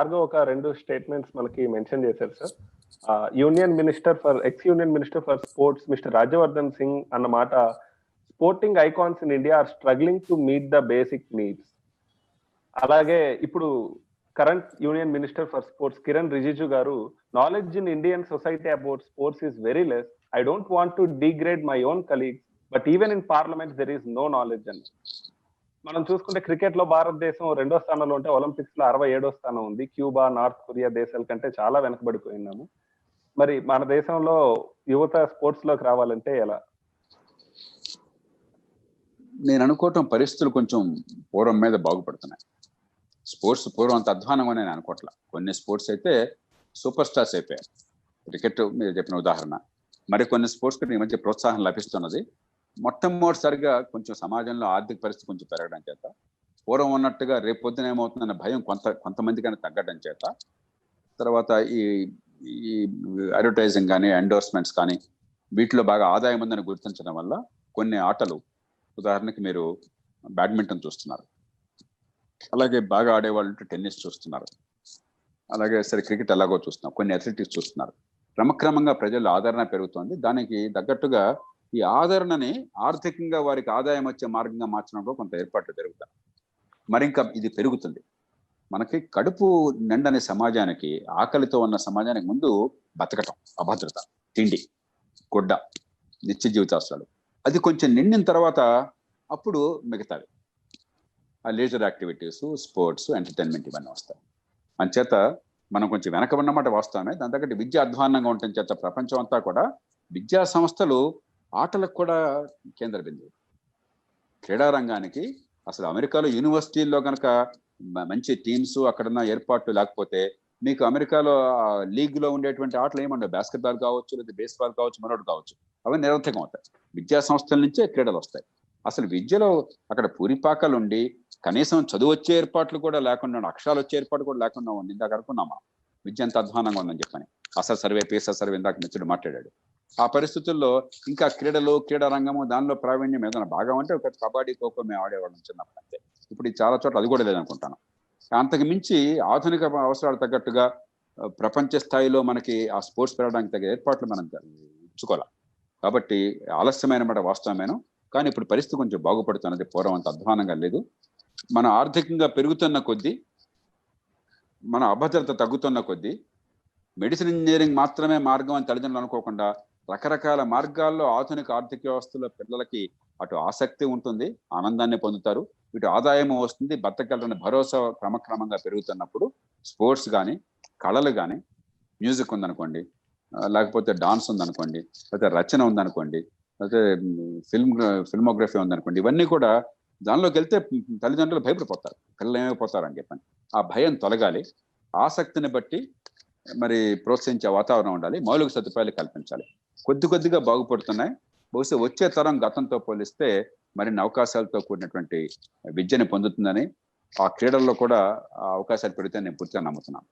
భార్గవ్ ఒక 2 స్టేట్మెంట్స్ మనకి మెన్షన్ చేశారు sir. Ex union minister for sports mister Rajyavardhan Singh అన్న మాట, sporting icons in India are struggling to meet the basic needs. అలాగే ఇప్పుడు current union minister for sports Kiran Rijiju garu, knowledge in Indian society about sports is very less. I don't want to degrade my own colleagues but even in parliament there is no knowledge అని. మనం చూసుకుంటే cricket లో భారతదేశం 2వ స్థానంలో ఉంటే Olympics లో 67వ స్థానం ఉంది. క్యూబా, నార్త్ కొరియా దేశాల కంటే చాలా వెనకబడిపోయినాము. మరి మన దేశంలో యువత స్పోర్ట్స్ లోకి రావాలంటే ఎలా? నేను అనుకోవటం పరిస్థితులు కొంచెం పూర్వం మీద బాగుపడుతున్నాయి. స్పోర్ట్స్ పూర్వం అంత అధ్వానంగా నేను అనుకోవట్లా. కొన్ని స్పోర్ట్స్ అయితే సూపర్ స్టార్స్ అయిపోయారు. క్రికెట్ మీరు చెప్పిన ఉదాహరణ. మరికొన్ని స్పోర్ట్స్కి ఈ మధ్య ప్రోత్సాహం లభిస్తున్నది. మొట్టమొదటిసారిగా కొంచెం సమాజంలో ఆర్థిక పరిస్థితి కొంచెం పెరగడం చేత, పూర్వం ఉన్నట్టుగా రేపు పొద్దున ఏమవుతుందన్న భయం కొంతమందికైనా తగ్గడం చేత, తర్వాత ఈ అడ్వర్టైజింగ్ కానీ ఎండోర్స్మెంట్స్ కానీ వీటిలో బాగా ఆదాయం ఉందని గుర్తించడం వల్ల కొన్ని ఆటలు, ఉదాహరణకి మీరు బ్యాడ్మింటన్ చూస్తున్నారు, అలాగే బాగా ఆడేవాళ్ళు టెన్నిస్ చూస్తున్నారు, అలాగే సరే క్రికెట్ ఎలాగో చూస్తున్నారు, కొన్ని అథ్లెటిక్స్ చూస్తున్నారు. క్రమక్రమంగా ప్రజల్లో ఆదరణ పెరుగుతోంది. దానికి తగ్గట్టుగా ఈ ఆదరణని ఆర్థికంగా వారికి ఆదాయం వచ్చే మార్గంగా మార్చడంలో కొంత ఏర్పాట్లు జరుగుతాయి. మరింకా ఇది పెరుగుతుంది. మనకి కడుపు నిండని సమాజానికి, ఆకలితో ఉన్న సమాజానికి ముందు బతకటం, అభద్రత, తిండి, గుడ్డ, నిత్య జీవితావసరాలు, అది కొంచెం నిండిన తర్వాత అప్పుడు మిగతావి ఆ లీజర్ యాక్టివిటీస్, స్పోర్ట్స్, ఎంటర్టైన్మెంట్ ఇవన్నీ వస్తాయి. అంచేత మనం కొంచెం వెనక ఉన్నమాట వాస్తవమే. దాని తగ్గట్టు విద్య అధ్వాన్నంగా ఉండటం చేత ప్రపంచం అంతా కూడా విద్యా సంస్థలు ఆటలకు కూడా కేంద్ర బిందువు. క్రీడారంగానికి అసలు అమెరికాలో యూనివర్సిటీల్లో కనుక మంచి టీమ్స్ అక్కడున్న ఏర్పాట్లు లేకపోతే మీకు అమెరికాలో లీగ్లో ఉండేటువంటి ఆటలు ఏమండవు. బాస్కెట్బాల్ కావచ్చు, లేదా బేస్బాల్ కావచ్చు, మరొకటి కావచ్చు, అవి నిరర్థకం అవుతాయి. విద్యా సంస్థల నుంచే క్రీడలు వస్తాయి. అసలు విద్యలో అక్కడ పూరిపాకాలు ఉండి కనీసం చదువు వచ్చే ఏర్పాట్లు కూడా లేకుండా, అక్షరాలు వచ్చే ఏర్పాటు కూడా లేకుండా ఉంది. ఇందాక అనుకున్నామా విద్య అంత అధ్వానంగా ఉందని చెప్పని. అసలు సర్వే, పేసర్ సర్వే ఇందాక మిత్రుడు మాట్లాడాడు. ఆ పరిస్థితుల్లో ఇంకా క్రీడలు, క్రీడా రంగము, దానిలో ప్రావీణ్యం ఏదైనా బాగా ఉంటే ఒక కబడ్డీ, ఖోఖో మేము ఆడేవాళ్ళం చిన్నప్పుడు అంతే. ఇప్పుడు చాలా చోట్ల అది కూడా లేదనుకుంటాను. అంతకు మించి ఆధునిక అవసరాలు తగ్గట్టుగా ప్రపంచ స్థాయిలో మనకి ఆ స్పోర్ట్స్ పెరగడానికి తగ్గ ఏర్పాట్లు మనం ఇచ్చుకోవాలి. కాబట్టి ఆలస్యమైన మాట వాస్తవమేను. కానీ ఇప్పుడు పరిస్థితి కొంచెం బాగుపడుతున్నది. పూర్వం అంత అధ్వానంగా లేదు. మన ఆర్థికంగా పెరుగుతున్న కొద్దీ, మన అభద్రత తగ్గుతున్న కొద్దీ, మెడిసిన్ ఇంజనీరింగ్ మాత్రమే మార్గం అని తల్లిదండ్రులు అనుకోకుండా రకరకాల మార్గాల్లో ఆధునిక ఆర్థిక వ్యవస్థలో పిల్లలకి అటు ఆసక్తి ఉంటుంది, ఆనందాన్ని పొందుతారు, ఇటు ఆదాయము వస్తుంది, బతకగలరని భరోసా క్రమక్రమంగా పెరుగుతున్నప్పుడు స్పోర్ట్స్ కానీ, కళలు కానీ, మ్యూజిక్ ఉందనుకోండి, లేకపోతే డాన్స్ ఉందనుకోండి, లేకపోతే రచన ఉందనుకోండి, లేకపోతే ఫిల్మోగ్రఫీ ఉందనుకోండి, ఇవన్నీ కూడా దానిలోకి వెళ్తే తల్లిదండ్రులు భయపడిపోతారు, పిల్లలు ఏమైపోతారు అని చెప్పని. ఆ భయం తొలగాలి. ఆసక్తిని బట్టి మరి ప్రోత్సహించే వాతావరణం ఉండాలి. మౌలిక సదుపాయాలు కల్పించాలి. కొద్దిగా బాగుపడుతున్నాయి. బహుశా వచ్చే తరం గతంతో పోలిస్తే మరిన్ని అవకాశాలతో కూడినటువంటి విద్యని పొందుతుందని, ఆ క్రీడల్లో కూడా ఆ అవకాశాలు పెడితే నేను పూర్తిగా నమ్ముతున్నాను.